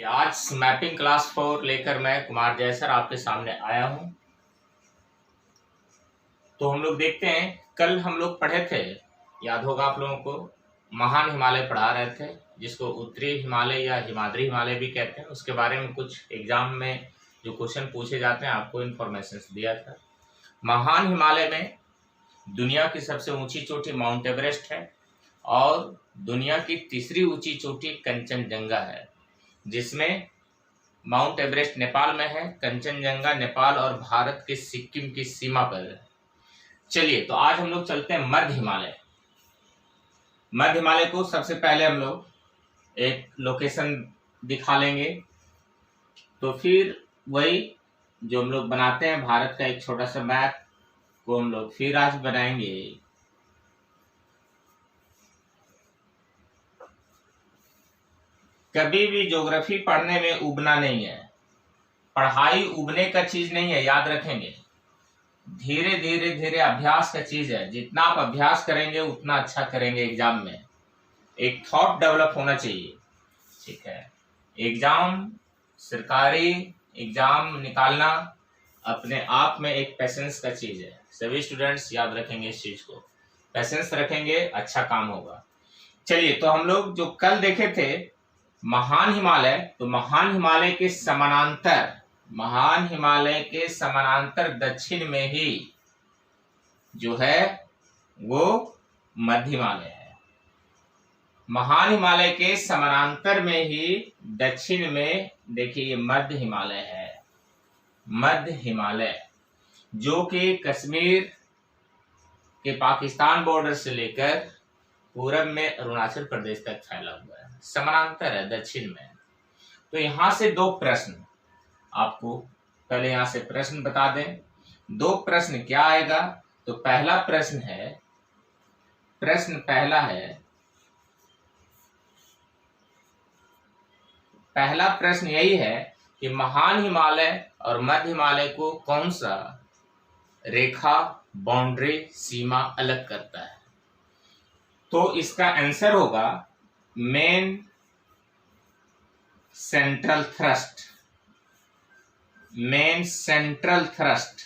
आज mapping class 4 लेकर मैं कुमार जयसर आपके सामने आया हूं। तो हम लोग देखते हैं, कल हम लोग पढ़े थे, याद होगा आप लोगों को, महान हिमालय पढ़ा रहे थे, जिसको उत्तरी हिमालय या हिमाद्री हिमालय भी कहते हैं। उसके बारे में कुछ एग्जाम में जो क्वेश्चन पूछे जाते हैं आपको इन्फॉर्मेशन दिया था। महान हिमालय में दुनिया की सबसे ऊंची चोटी माउंट एवरेस्ट है और दुनिया की तीसरी ऊंची चोटी कंचनजंगा है, जिसमें माउंट एवरेस्ट नेपाल में है, कंचनजंगा नेपाल और भारत के सिक्किम की सीमा पर है। चलिए, तो आज हम लोग चलते हैं मध्य हिमालय। मध्य हिमालय को सबसे पहले हम लोग एक लोकेशन दिखा लेंगे, तो फिर वही जो हम लोग बनाते हैं भारत का एक छोटा सा मैप को हम लोग फिर आज बनाएंगे। कभी भी ज्योग्राफी पढ़ने में उबना नहीं है, पढ़ाई उबने का चीज नहीं है, याद रखेंगे। धीरे धीरे धीरे अभ्यास का चीज है, जितना आप अभ्यास करेंगे उतना अच्छा करेंगे एग्जाम में। एक थॉट डेवलप होना चाहिए, ठीक है। एग्जाम, सरकारी एग्जाम निकालना अपने आप में एक पैसेंस का चीज है। सभी स्टूडेंट्स याद रखेंगे इस चीज को, पैसेंस रखेंगे अच्छा काम होगा। चलिए, तो हम लोग जो कल देखे थे महान हिमालय, तो महान हिमालय के समानांतर, महान हिमालय के समानांतर दक्षिण में ही जो है वो मध्य हिमालय है। महान हिमालय के समानांतर में ही दक्षिण में देखिए ये मध्य हिमालय है। मध्य हिमालय जो कि कश्मीर के पाकिस्तान बॉर्डर से लेकर पूरब में अरुणाचल प्रदेश तक फैला हुआ है, समानांतर है दक्षिण में। तो यहां से दो प्रश्न आपको पहले यहां से प्रश्न बता दें। दो प्रश्न क्या आएगा, तो पहला प्रश्न है, प्रश्न पहला है, पहला प्रश्न यही है कि महान हिमालय और मध्य हिमालय को कौन सा रेखा, बाउंड्री, सीमा अलग करता है। तो इसका आंसर होगा main central thrust. Main central thrust,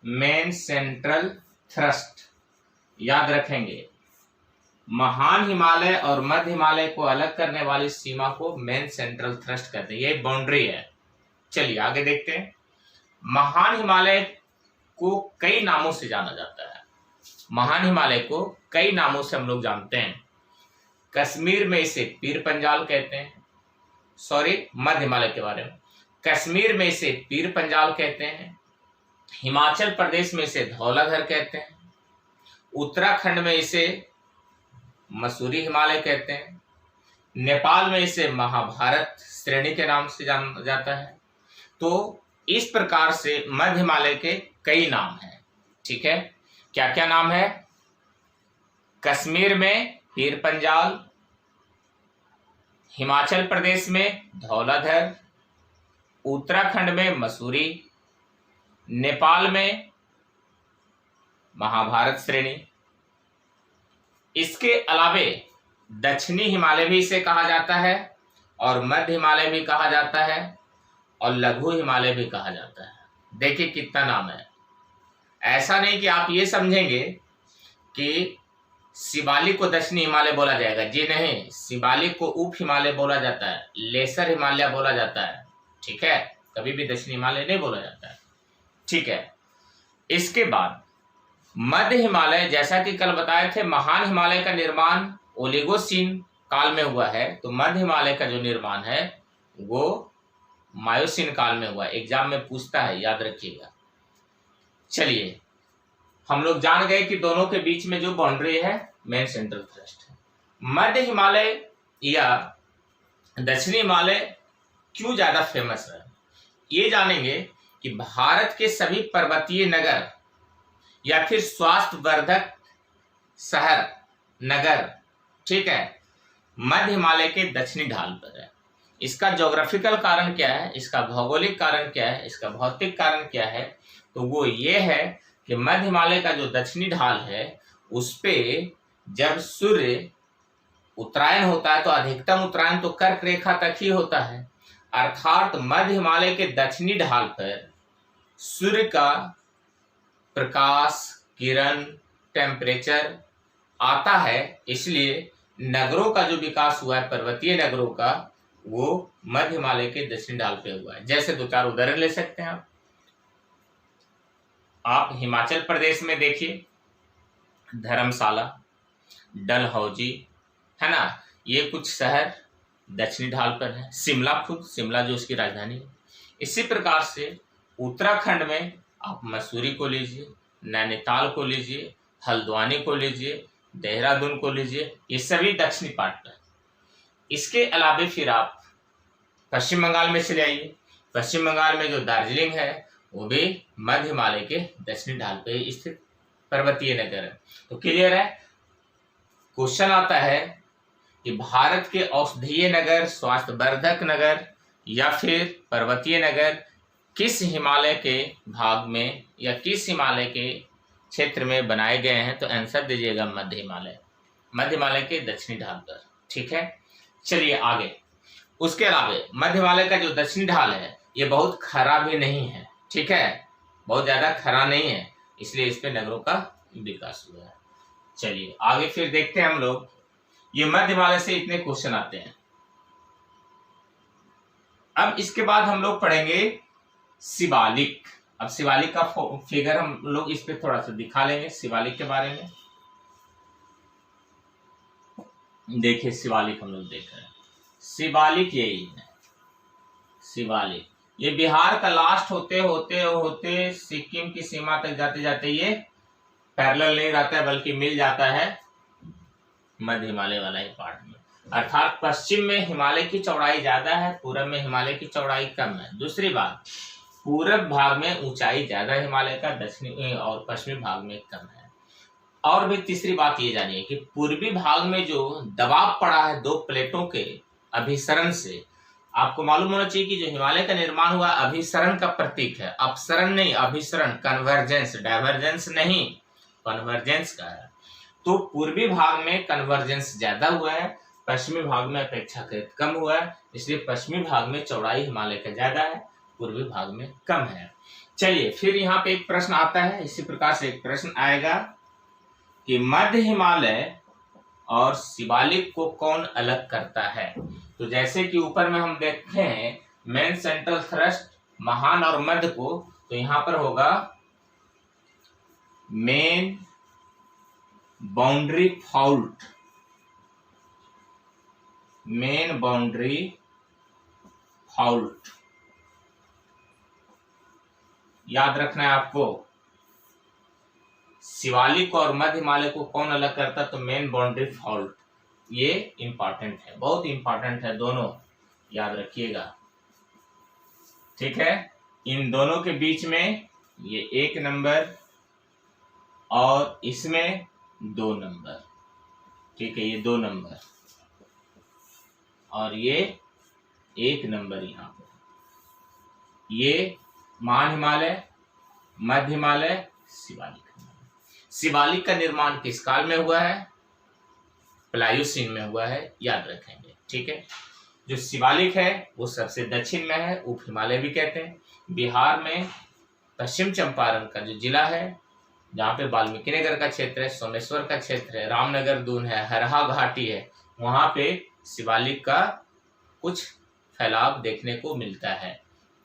main central thrust याद रखेंगे। महान हिमालय और मध्य हिमालय को अलग करने वाली सीमा को मेन सेंट्रल थ्रस्ट कहते हैं, ये बाउंड्री है। चलिए आगे देखते हैं। महान हिमालय को कई नामों से जाना जाता है। महान हिमालय को कई नामों से हम लोग जानते हैं। कश्मीर में इसे पीर पंजाल कहते हैं, सॉरी मध्य हिमालय के बारे में, कश्मीर में इसे पीर पंजाल कहते हैं, हिमाचल प्रदेश में इसे धौलाधर कहते हैं, उत्तराखंड में इसे मसूरी हिमालय कहते हैं, नेपाल में इसे महाभारत श्रेणी के नाम से जाना जाता है। तो इस प्रकार से मध्य हिमालय के कई नाम हैं, ठीक है। क्या क्या नाम है? कश्मीर में पीर पंजाल, हिमाचल प्रदेश में धौलाधर, उत्तराखंड में मसूरी, नेपाल में महाभारत श्रेणी। इसके अलावे दक्षिणी हिमालय भी इसे कहा जाता है और मध्य हिमालय भी कहा जाता है और लघु हिमालय भी कहा जाता है। देखिए कितना नाम है। ऐसा नहीं कि आप ये समझेंगे कि शिवालिक को दक्षिणी हिमालय बोला जाएगा, जी नहीं, शिवालिक को उप हिमालय बोला जाता है, लेसर हिमालय बोला जाता है, ठीक है। कभी भी दक्षिणी हिमालय नहीं बोला जाता है, ठीक है। इसके बाद मध्य हिमालय, जैसा कि कल बताए थे, महान हिमालय का निर्माण ओलिगोसीन काल में हुआ है, तो मध्य हिमालय का जो निर्माण है वो मायोसीन काल में हुआ। एग्जाम में पूछता है, याद रखिएगा। चलिए, हम लोग जान गए कि दोनों के बीच में जो बाउंड्री है मेन सेंट्रल थ्रस्ट है। मध्य हिमालय या दक्षिणी हिमालय क्यों ज्यादा फेमस है, ये जानेंगे कि भारत के सभी पर्वतीय नगर या फिर स्वास्थ्यवर्धक शहर नगर, ठीक है, मध्य हिमालय के दक्षिणी ढाल पर है। इसका ज्योग्राफिकल कारण क्या है, इसका भौगोलिक कारण क्या है, इसका भौतिक कारण क्या है, तो वो ये है कि मध्य हिमालय का जो दक्षिणी ढाल है उस पे जब सूर्य उत्तरायण होता है तो अधिकतम उत्तरायण तो कर्क रेखा तक ही होता है, अर्थात मध्य हिमालय के दक्षिणी ढाल पर सूर्य का प्रकाश, किरण, टेम्परेचर आता है, इसलिए नगरों का जो विकास हुआ है पर्वतीय नगरों का, वो मध्य हिमालय के दक्षिणी ढाल पे हुआ है। जैसे दो चार उदाहरण ले सकते हैं आप हिमाचल प्रदेश में देखिए, धर्मशाला, डलहौजी, है ना, ये कुछ शहर दक्षिणी ढाल पर है। शिमला, खुद शिमला जो उसकी राजधानी है। इसी प्रकार से उत्तराखंड में आप मसूरी को लीजिए, नैनीताल को लीजिए, हल्द्वानी को लीजिए, देहरादून को लीजिए, ये सभी दक्षिणी पार्ट पर। इसके अलावा फिर आप पश्चिम बंगाल में चले आइए। पश्चिम बंगाल में जो दार्जिलिंग है वो भी मध्य हिमालय के दक्षिणी ढाल पे स्थित पर्वतीय नगर है। तो क्लियर है। क्वेश्चन आता है कि भारत के औषधीय नगर, स्वास्थ्यवर्धक नगर या फिर पर्वतीय नगर किस हिमालय के भाग में या किस हिमालय के क्षेत्र में बनाए गए हैं? तो आंसर दीजिएगा मध्य हिमालय, मध्य हिमालय के दक्षिणी ढाल पर। ठीक है, चलिए आगे। उसके अलावा मध्य हिमालय का जो दक्षिणी ढाल है ये बहुत खरा भी नहीं है। ठीक है, बहुत ज्यादा खरा नहीं है, इसलिए इस पे नगरों का विकास हुआ है। चलिए आगे फिर देखते हैं हम लोग। ये मध्य हिमालय से इतने क्वेश्चन आते हैं। अब इसके बाद हम लोग पढ़ेंगे शिवालिक। अब शिवालिक का फिगर हम लोग इस पे थोड़ा सा दिखा लेंगे शिवालिक के बारे में। देखिए शिवालिक हम लोग देख रहे हैं। शिवालिक यही है, शिवालिक ये बिहार का लास्ट होते होते होते सिक्किम की सीमा तक जाते जाते ये पैरेलल नहीं रहता है बल्कि मिल जाता है मध्य हिमालय वाला ही पार्ट में। अर्थात पश्चिम में हिमालय की चौड़ाई ज्यादा है, पूरब में हिमालय की चौड़ाई कम है। दूसरी बात, पूरब भाग में ऊंचाई ज्यादा हिमालय का, दक्षिणी और पश्चिमी भाग में कम है। और भी तीसरी बात ये जानिए कि पूर्वी भाग में जो दबाव पड़ा है दो प्लेटों के अभिसरण से, आपको मालूम होना चाहिए कि जो हिमालय का निर्माण हुआ अभिसरण का प्रतीक है, अपसरण नहीं, अभिसरण, कन्वर्जेंस, डाइवर्जेंस नहीं, कन्वर्जेंस का है। तो पूर्वी भाग में कन्वर्जेंस ज्यादा हुआ है, पश्चिमी भाग में अपेक्षाकृत कम हुआ है, इसलिए पश्चिमी भाग में चौड़ाई हिमालय का ज्यादा है, पूर्वी भाग में कम है। चलिए फिर यहाँ पे एक प्रश्न आता है, इसी प्रकार से एक प्रश्न आएगा कि मध्य हिमालय और शिवालिक को कौन अलग करता है? तो जैसे कि ऊपर में हम देखते हैं मेन, सेंट्रल थ्रस्ट, महान और मध्य को, तो यहाँ पर होगा main boundary fault, main boundary fault याद रखना है आपको। शिवालिक और मध्य हिमालय को कौन अलग करता? तो मेन बाउंड्री फॉल्ट। ये इंपॉर्टेंट है, बहुत इंपॉर्टेंट है, दोनों याद रखिएगा। ठीक है, इन दोनों के बीच में ये 1 नंबर और इसमें 2 नंबर। ठीक है, ये 2 नंबर और ये 1 नंबर यहाँ पर। ये महान हिमालय, मध्य हिमालय, शिवालिक। शिवालिक का निर्माण किस काल में हुआ है? प्लायोसीन में हुआ है, याद रखेंगे। ठीक है, जो शिवालिक है वो सबसे दक्षिण में है, उप हिमालय भी कहते हैं। बिहार में पश्चिम चंपारण का जो जिला है, जहाँ पे वाल्मीकि नगर का क्षेत्र है, सोमेश्वर का क्षेत्र है, रामनगर दून है, हरहा घाटी है, वहां पे शिवालिक का कुछ फैलाव देखने को मिलता है।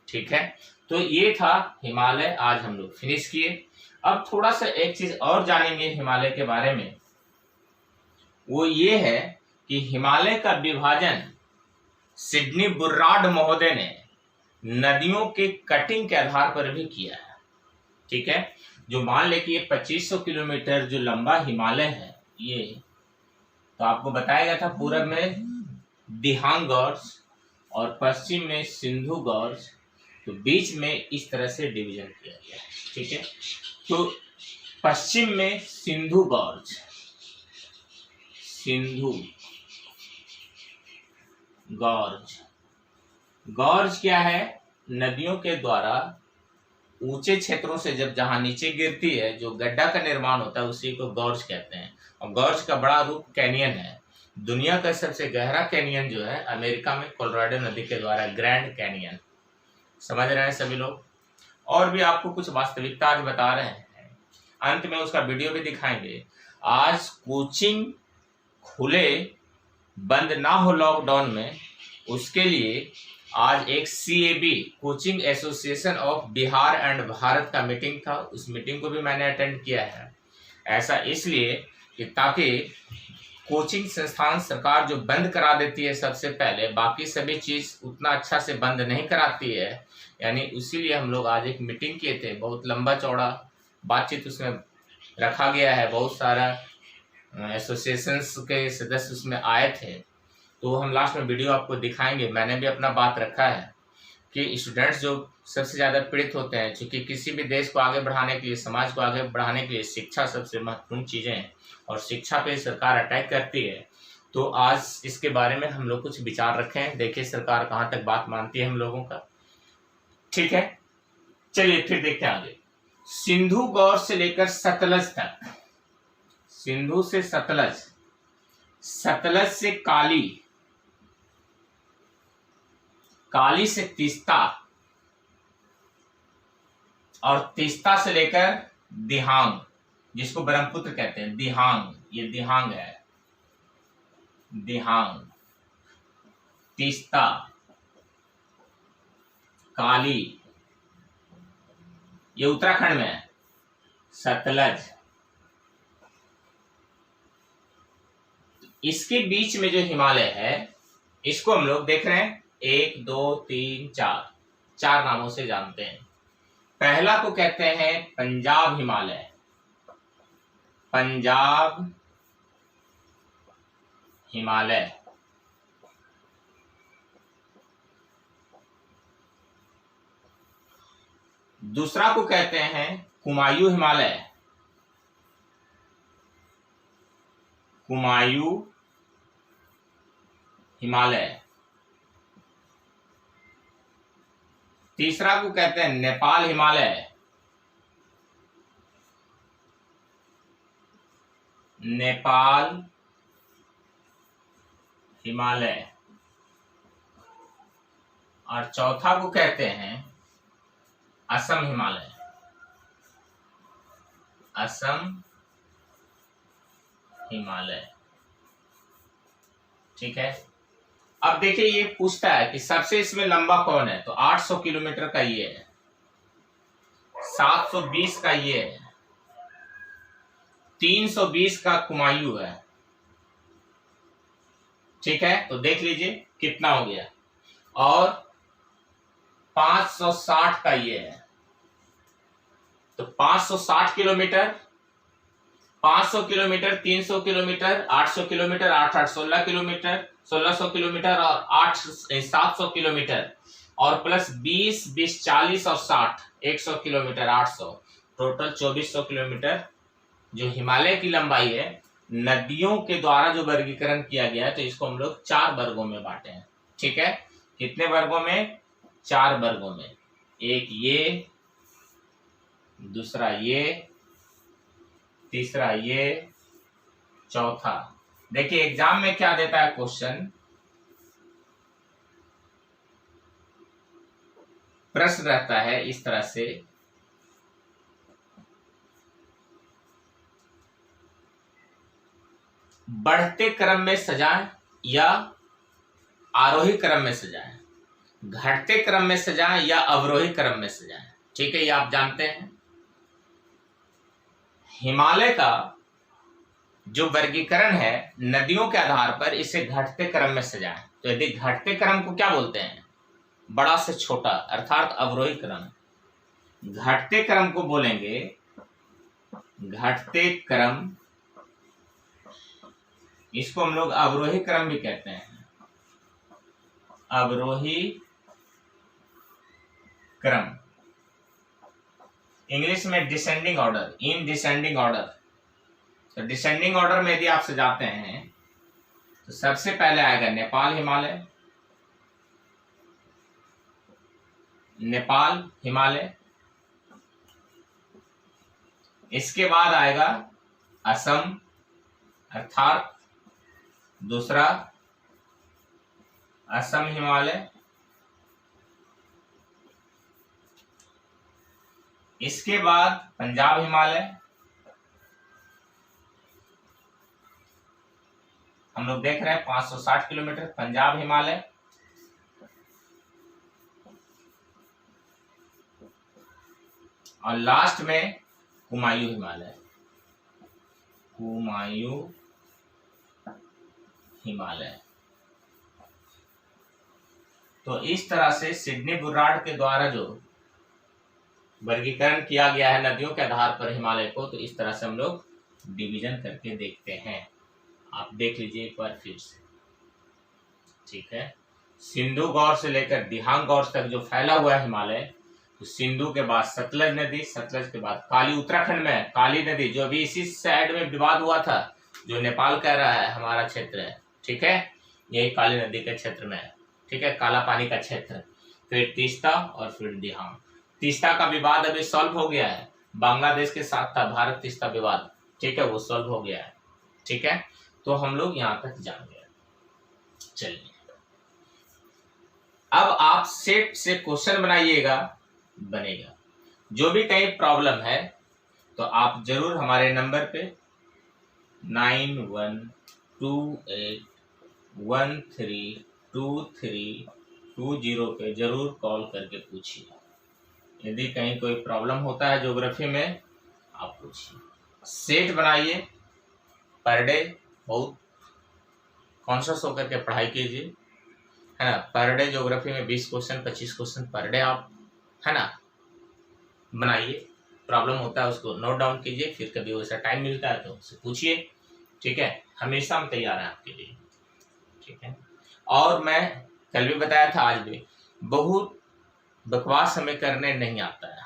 ठीक है, तो ये था हिमालय, आज हम लोग फिनिश किए। अब थोड़ा सा एक चीज और जानेंगे हिमालय के बारे में, वो ये है कि हिमालय का विभाजन सिडनी बुर्राड महोदय ने नदियों के कटिंग के आधार पर भी किया है। ठीक है, जो मान ले कि ये 2500 किलोमीटर जो लंबा हिमालय है, ये तो आपको बताया गया था पूरब में दिहांग गॉर्ज और पश्चिम में सिंधु गॉर्ज, तो बीच में इस तरह से डिवीजन किया गया है। ठीक है, तो पश्चिम में Sindhu gorge, Sindhu gorge, gorge क्या है? नदियों के द्वारा ऊंचे क्षेत्रों से जब जहां नीचे गिरती है, जो गड्ढा का निर्माण होता है, उसी को गॉर्ज कहते हैं। और गॉर्ज का बड़ा रूप कैनियन है। दुनिया का सबसे गहरा कैनियन जो है अमेरिका में कोलोराडो नदी के द्वारा ग्रैंड कैनियन। समझ रहे हैं सभी लोग। और भी आपको कुछ वास्तविकता आज बता रहे हैं, अंत में उसका वीडियो भी दिखाएंगे। आज कोचिंग खुले बंद ना हो लॉकडाउन में, उसके लिए आज एक CAB coaching association of Bihar and Bharat का मीटिंग था। उस मीटिंग को भी मैंने अटेंड किया है। ऐसा इसलिए कि ताकि कोचिंग संस्थान सरकार जो बंद करा देती है सबसे पहले, बाकी सभी चीज उतना अच्छा से बंद नहीं कराती है, यानी इसीलिए हम लोग आज एक मीटिंग किए थे। बहुत लंबा चौड़ा बातचीत उसमें रखा गया है, बहुत सारा एसोसिएशंस के सदस्य उसमें आए थे। तो हम लास्ट में वीडियो आपको दिखाएंगे। मैंने भी अपना बात रखा है कि स्टूडेंट्स जो सबसे ज़्यादा पीड़ित होते हैं, क्योंकि किसी भी देश को आगे बढ़ाने के लिए, समाज को आगे बढ़ाने के लिए शिक्षा सबसे महत्वपूर्ण चीज़ें हैं और शिक्षा पे सरकार अटैक करती है। तो आज इसके बारे में हम लोग कुछ विचार रखें, देखिए सरकार कहाँ तक बात मानती है हम लोगों का। ठीक है, चलिए फिर देखते हैं आगे। सिंधु गौर से लेकर सतलज तक, सिंधु से सतलज, सतलज से काली, काली से तीस्ता और तीस्ता से लेकर दिहांग, जिसको ब्रह्मपुत्र कहते हैं, दिहांग, ये दिहांग है, दिहांग, तीस्ता, काली, ये उत्तराखंड में है, सतलज, इसके बीच में जो हिमालय है इसको हम लोग देख रहे हैं 1 2 3 4, 4 नामों से जानते हैं। पहला को कहते हैं पंजाब हिमालय, पंजाब हिमालय। दूसरा को कहते हैं कुमायूं हिमालय, कुमायूं हिमालय। तीसरा को कहते हैं नेपाल हिमालय, नेपाल हिमालय। और चौथा को कहते हैं असम हिमालय, असम हिमालय। ठीक है, अब देखिए ये पूछता है कि सबसे इसमें लंबा कौन है, तो 800 किलोमीटर का ये है, 720 का ये है, 320 का कुमायूं है। ठीक है, तो देख लीजिए कितना हो गया। और 560 का ये है, तो 560 kilometre, 500 kilometre, 300 kilometre, 800 kilometre, 8 16 kilometre, 1600 kilometre और 700 किलोमीटर और प्लस 20 20 40 और 60 100 किलोमीटर, 800, टोटल 2400 किलोमीटर जो हिमालय की लंबाई है। नदियों के द्वारा जो वर्गीकरण किया गया है, तो इसको हम लोग 4 वर्गों में बांटे हैं। ठीक है, कितने वर्गों में? 4 वर्गों में। एक ये, दूसरा ये, तीसरा ये, चौथा। देखिए एग्जाम में क्या देता है क्वेश्चन, प्रश्न रहता है इस तरह से, बढ़ते क्रम में सजाएं या आरोही क्रम में सजाएं, घटते क्रम में सजाएं या अवरोही क्रम में सजाएं। ठीक है, ये आप जानते हैं। हिमालय का जो वर्गीकरण है नदियों के आधार पर, इसे घटते क्रम में सजाएं। तो यदि घटते क्रम को क्या बोलते हैं? बड़ा से छोटा, अर्थात अवरोही क्रम। घटते क्रम को बोलेंगे घटते क्रम, इसको हम लोग अवरोही क्रम भी कहते हैं, अवरोही क्रम। इंग्लिश में descending order, in descending order. तो डिसेंडिंग ऑर्डर में यदि आप सजाते हैं तो सबसे पहले आएगा नेपाल हिमालय, नेपाल हिमालय। इसके बाद आएगा असम, अर्थात दूसरा असम हिमालय, इसके बाद पंजाब हिमालय, हम लोग देख रहे हैं 560 किलोमीटर पंजाब हिमालय, और लास्ट में हुमायूं हिमालय, हुमायूं हिमालय। तो इस तरह से सिडनी बुर्रार्ड के द्वारा जो वर्गीकरण किया गया है नदियों के आधार पर हिमालय को, तो इस तरह से हम लोग डिवीजन करके देखते हैं। आप देख लीजिए एक बार फिर से, ठीक है। सिंधु गौर से लेकर दिहांग गौर तक जो फैला हुआ है हिमालय, तो सिंधु के बाद सतलज नदी, सतलज के बाद काली, उत्तराखंड में काली नदी, जो अभी इसी साइड में विवाद हुआ था, जो नेपाल कह रहा है हमारा क्षेत्र है, ठीक है, यही काली नदी के क्षेत्र में है, ठीक है, काला पानी का क्षेत्र। फिर तीस्ता और फिर दिहांग। तीस्ता का विवाद अभी सॉल्व हो गया है, बांग्लादेश के साथ था भारत तीस्ता विवाद, ठीक है, वो सॉल्व हो गया है, ठीक है। तो हम लोग यहां तक जान गए। चलिए अब आप सेट से क्वेश्चन बनाइएगा, बनेगा। जो भी कहीं प्रॉब्लम है तो आप जरूर हमारे नंबर पे 9128132320 पे जरूर कॉल करके पूछिए। यदि कहीं कोई प्रॉब्लम होता है ज्योग्राफी में, आप पूछिए। सेट बनाइए, पर डे बहुत कॉन्शियस होकर के पढ़ाई कीजिए, है ना। पर डे ज्योग्राफी में 20 क्वेश्चन 25 क्वेश्चन पर डे आप, है ना, बनाइए। प्रॉब्लम होता है उसको नोट डाउन कीजिए, फिर कभी वैसा टाइम मिलता है तो उससे पूछिए, ठीक है। हमेशा हम तैयार हैं आपके लिए, ठीक है। और मैं कल भी बताया था, आज भी, बहुत बकवास हमें करने नहीं आता है,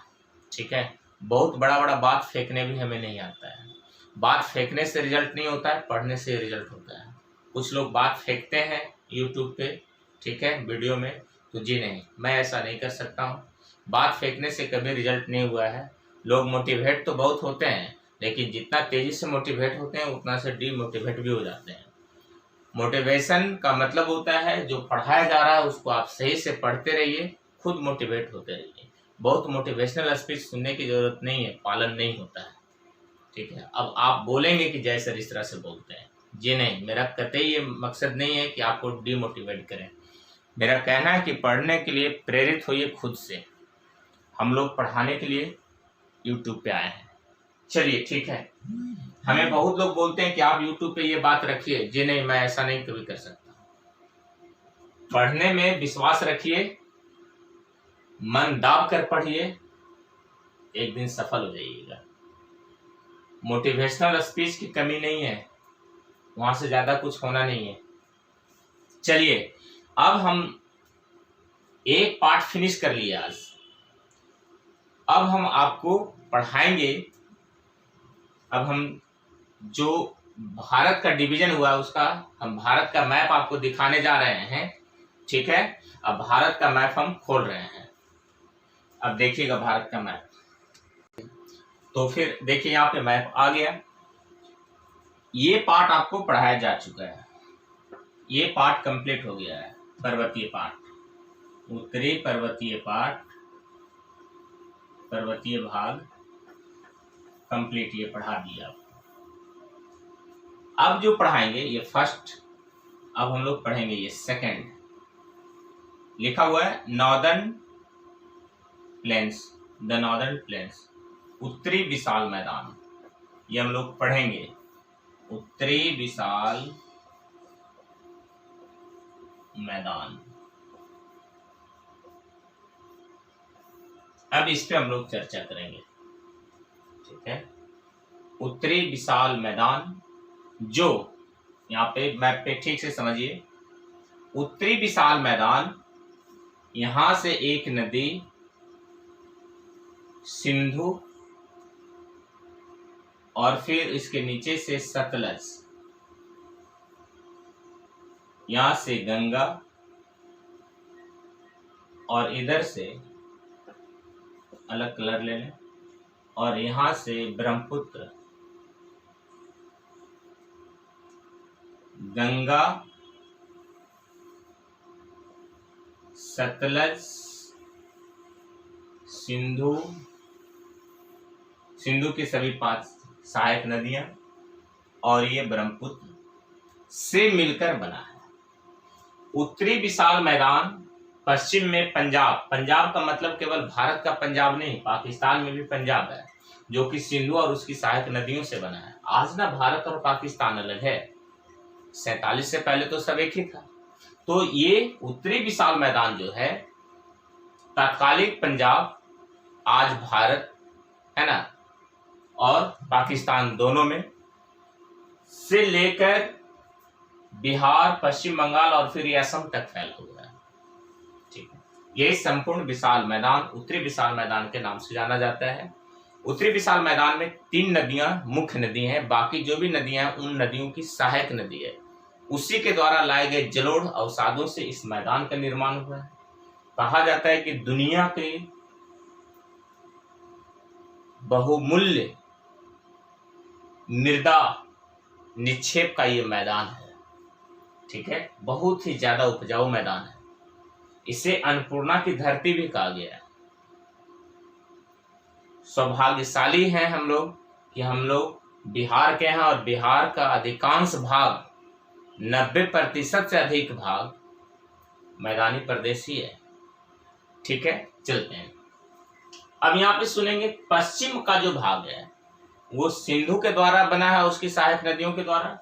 ठीक है। बहुत बड़ा बड़ा बात फेंकने भी हमें नहीं आता है। बात फेंकने से रिजल्ट नहीं होता है, पढ़ने से रिजल्ट होता है। कुछ लोग बात फेंकते हैं यूट्यूब पे, ठीक है, वीडियो में, तो जी नहीं, मैं ऐसा नहीं कर सकता हूँ। बात फेंकने से कभी रिजल्ट नहीं हुआ है। लोग मोटिवेट तो बहुत होते हैं, लेकिन जितना तेजी से मोटिवेट होते हैं उतना से डीमोटिवेट भी हो जाते हैं। मोटिवेशन का मतलब होता है जो पढ़ाया जा रहा है उसको आप सही से पढ़ते रहिए, खुद मोटिवेट होते रहिए। बहुत मोटिवेशनल स्पीच सुनने की जरूरत नहीं है, पालन नहीं होता है, ठीक है। अब आप बोलेंगे कि जय सर इस तरह से बोलते हैं, जी नहीं, मेरा कतई ये मकसद नहीं है कि आपको डीमोटिवेट करें। मेरा कहना है कि पढ़ने के लिए प्रेरित होइए खुद से। हम लोग पढ़ाने के लिए यूट्यूब पे आए हैं। चलिए ठीक है। हमें बहुत लोग बोलते हैं कि आप यूट्यूब पे ये बात रखिए, जी नहीं, मैं ऐसा नहीं कभी कर सकता। पढ़ने में विश्वास रखिए, मन दाब कर पढ़िए, एक दिन सफल हो जाइएगा। मोटिवेशनल स्पीच की कमी नहीं है, वहां से ज्यादा कुछ होना नहीं है। चलिए अब हम एक पार्ट फिनिश कर लिया आज। अब हम आपको पढ़ाएंगे, अब हम जो भारत का डिवीजन हुआ उसका, हम भारत का मैप आपको दिखाने जा रहे हैं, ठीक है। अब भारत का मैप हम खोल रहे हैं। अब देखिएगा भारत का मैप, तो फिर देखिए यहाँ पे मैप आ गया। ये पार्ट आपको पढ़ाया जा चुका है, ये पार्ट कंप्लीट हो गया है। पर्वतीय पार्ट, उत्तरी पर्वतीय पार्ट, पर्वतीय भाग कंप्लीट, ये पढ़ा दिया आपको। अब जो पढ़ाएंगे ये फर्स्ट, अब हम लोग पढ़ेंगे ये सेकंड। लिखा हुआ है northern plains, the northern plains, उत्तरी विशाल मैदान, ये हम लोग पढ़ेंगे। उत्तरी विशाल मैदान, अब इस पे हम लोग चर्चा करेंगे, ठीक है। उत्तरी विशाल मैदान, जो यहाँ पे मैप पे ठीक से समझिए, उत्तरी विशाल मैदान, यहां से एक नदी सिंधु, और फिर इसके नीचे से सतलज, यहां से गंगा, और इधर से अलग कलर ले लें, और यहां से ब्रह्मपुत्र, गंगा, सतलज, सिंधु, सिंधु की सभी 5 सहायक नदियां और ये ब्रह्मपुत्र से मिलकर बना है। उत्तरी विशाल मैदान, पश्चिम में पंजाब, पंजाब का मतलब केवल भारत का पंजाब नहीं, पाकिस्तान में भी पंजाब है, जो कि सिंधु और उसकी सहायक नदियों से बना है। आज ना भारत और पाकिस्तान अलग है, 47 से पहले तो सब एक ही था। तो ये उत्तरी विशाल मैदान जो है, तत्कालिक पंजाब, आज भारत है ना, और पाकिस्तान दोनों में, से लेकर बिहार, पश्चिम बंगाल और फिर ये असम तक फैला हुआ है। ठीक है, ये संपूर्ण विशाल मैदान उत्तरी विशाल मैदान के नाम से जाना जाता है। उत्तरी विशाल मैदान में 3 नदियां मुख्य नदी हैं, बाकी जो भी नदियां हैं उन नदियों की सहायक नदी है। उसी के द्वारा लाए गए जलोढ़ अवसादों से इस मैदान का निर्माण हुआ है। कहा जाता है कि दुनिया के बहुमूल्य मृदा निक्षेप का ये मैदान है। ठीक है, बहुत ही ज्यादा उपजाऊ मैदान है। इसे अन्नपूर्णा की धरती भी कहा गया है। सौभाग्यशाली हैं हम लोग कि हम लोग बिहार के हैं और बिहार का अधिकांश भाग, 90% से अधिक भाग मैदानी प्रदेश ही है। ठीक है, चलते हैं। अब यहाँ पे सुनेंगे पश्चिम का जो भाग है वो सिंधु के द्वारा बना है, उसकी सहायक नदियों के द्वारा।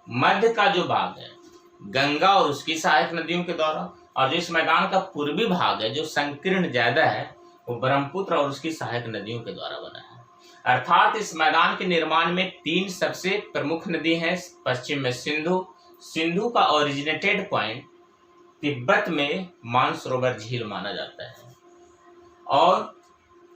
मध्य का जो भाग है गंगा और उसकी सहायक नदियों के द्वारा, और जो इस मैदान का पूर्वी भाग है जो संकीर्ण ज्यादा है वो ब्रह्मपुत्र और उसकी सहायक नदियों के द्वारा बना है। अर्थात इस मैदान के निर्माण में 3 सबसे प्रमुख नदी हैं। पश्चिम में सिंधु, सिंधु का ओरिजिनेटेड पॉइंट तिब्बत में मानसरोवर झील माना जाता है, और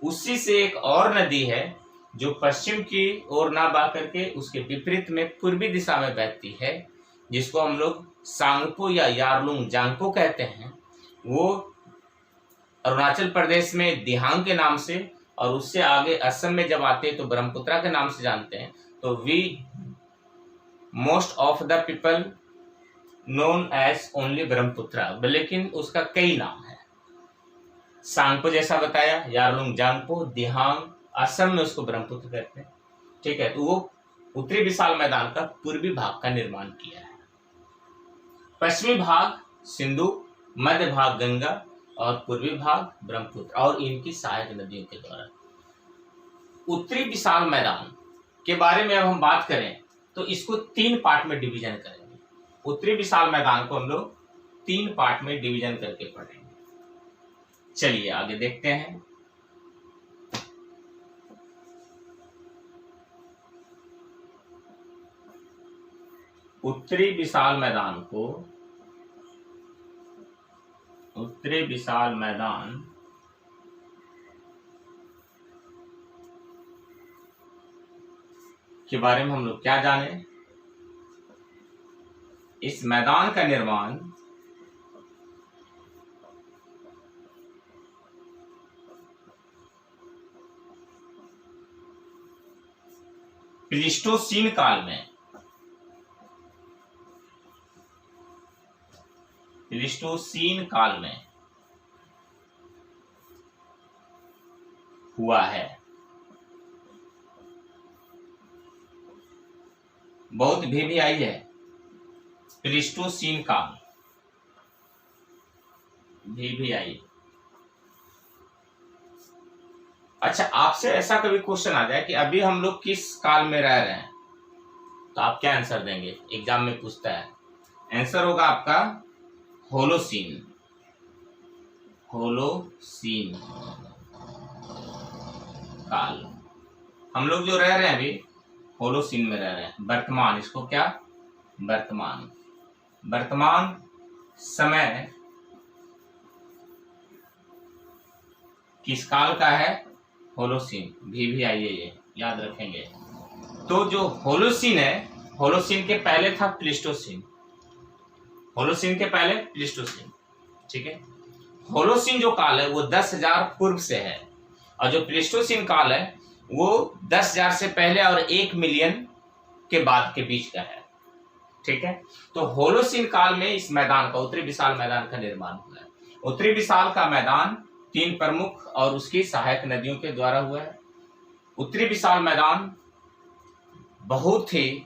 उसी से एक और नदी है जो पश्चिम की ओर ना बह करके उसके विपरीत में पूर्वी दिशा में बहती है, जिसको हम लोग सांगपो या यारलुंग जांगपो कहते हैं। वो अरुणाचल प्रदेश में दिहांग के नाम से, और उससे आगे असम में जब आते हैं तो ब्रह्मपुत्रा के नाम से जानते हैं। तो we most of the people known as only Brahmaputra, लेकिन उसका कई नाम है। सांगपो जैसा बताया, यारलुंग जांगपो, दिहांग, असम में उसको ब्रह्मपुत्र कहते हैं। ठीक है, तो वो उत्तरी विशाल मैदान का पूर्वी भाग का निर्माण किया है। पश्चिमी भाग सिंधु, मध्य भाग गंगा और पूर्वी भाग ब्रह्मपुत्र और इनकी सहायक नदियों के द्वारा। उत्तरी विशाल मैदान के बारे में अब हम बात करें तो इसको 3 पार्ट में डिवीजन करेंगे। उत्तरी विशाल मैदान को हम लोग 3 पार्ट में डिवीजन करके पढ़ेंगे। चलिए आगे देखते हैं। उत्तरी विशाल मैदान के बारे में हम लोग क्या जाने। इस मैदान का निर्माण प्लीस्टोसीन काल में हुआ है। बहुत भी आई है प्लीस्टोसीन काल, भी आई। अच्छा, आपसे ऐसा कभी क्वेश्चन आ जाए कि अभी हम लोग किस काल में रह रहे हैं, तो आप क्या आंसर देंगे? एग्जाम में पूछता है। आंसर होगा आपका होलोसीन काल। हम लोग जो रह रहे हैं अभी होलोसीन में रह रहे हैं। वर्तमान, इसको क्या वर्तमान समय किस काल का है? होलोसीन। भी आइए, ये याद रखेंगे। तो जो होलोसीन है, होलोसीन के पहले था प्लीस्टोसीन। ठीक है। होलोसीन जो काल है वो 10,000 पूर्व से है, और जो प्लीस्टोसीन काल है वो 10,000 से पहले और 1 मिलियन के बाद के बीच का है। ठीक है। तो होलोसीन काल में इस मैदान का, उत्तरी विशाल मैदान का निर्माण हुआ है। उत्तरी विशाल का मैदान 3 प्रमुख और उसकी सहायक नदियों के द्वारा हुआ है। उत्तरी विशाल मैदान बहुत ही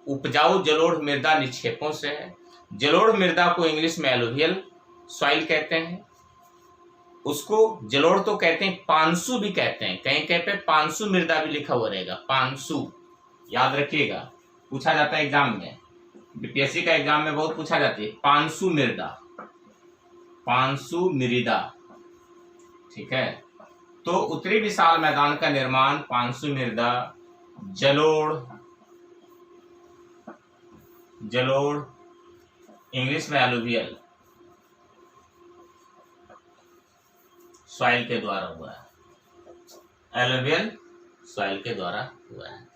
उपजाऊ जलोढ़ मृदा निक्षेपों से है। जलोढ़ मृदा को इंग्लिश में एलुवियल सॉइल कहते हैं। उसको जलोढ़ तो कहते हैं, पांसु भी कहते हैं, कहीं कहीं पे पांसु मृदा भी लिखा हुआ रहेगा, पांसु, याद रखिएगा, पूछा जाता है एग्जाम में, बीपीएससी का एग्जाम में बहुत पूछा जाती है, पांसु मृदा, पांसु मृदा, ठीक है। तो उत्तरी विशाल मैदान का निर्माण पांसु मृदा, जलोढ़ इंग्लिश में एलुवियल सॉइल के द्वारा हुआ है, एलुवियल सॉइल के द्वारा हुआ है।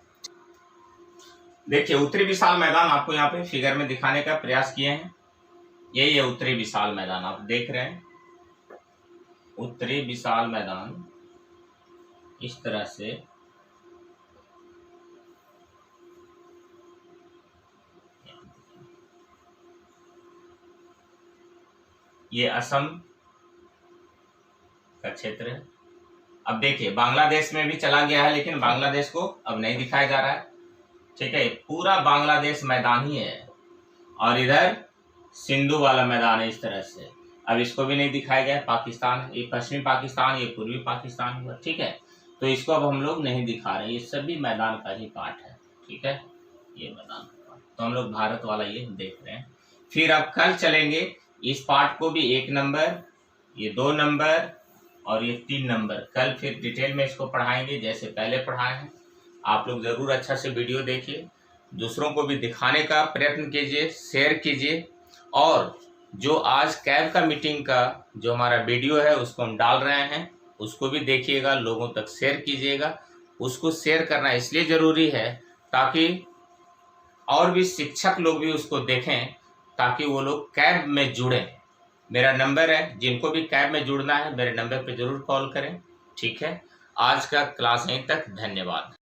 देखिए उत्तरी विशाल मैदान आपको यहाँ पे फिगर में दिखाने का प्रयास किए हैं। यही है उत्तरी विशाल मैदान, आप देख रहे हैं। उत्तरी विशाल मैदान इस तरह से ये असम का क्षेत्र है। अब देखिए बांग्लादेश में भी चला गया है, लेकिन बांग्लादेश को अब नहीं दिखाया जा रहा है, ठीक है। पूरा बांग्लादेश मैदान ही है और इधर सिंधु वाला मैदान है इस तरह से। अब इसको भी नहीं दिखाया गया है। पाकिस्तान, ये पश्चिमी पाकिस्तान, ये पूर्वी पाकिस्तान हुआ, ठीक है। तो इसको अब हम लोग नहीं दिखा रहे, ये सभी मैदान का ही पार्ट है, ठीक है, ये मैदान का पार्ट। तो हम लोग भारत वाला ये देख रहे हैं। फिर अब कल चलेंगे इस पार्ट को भी 1 नंबर, ये 2 नंबर और ये 3 नंबर। कल फिर डिटेल में इसको पढ़ाएंगे जैसे पहले पढ़ाए हैं। आप लोग जरूर अच्छा से वीडियो देखिए, दूसरों को भी दिखाने का प्रयत्न कीजिए, शेयर कीजिए। और जो आज कैब का मीटिंग का जो हमारा वीडियो है उसको हम डाल रहे हैं, उसको भी देखिएगा, लोगों तक शेयर कीजिएगा। उसको शेयर करना इसलिए ज़रूरी है ताकि और भी शिक्षक लोग भी उसको देखें, ताकि वो लोग कैब में जुड़ें। मेरा नंबर है, जिनको भी कैब में जुड़ना है मेरे नंबर पे ज़रूर कॉल करें, ठीक है। आज का क्लास यहीं तक, धन्यवाद।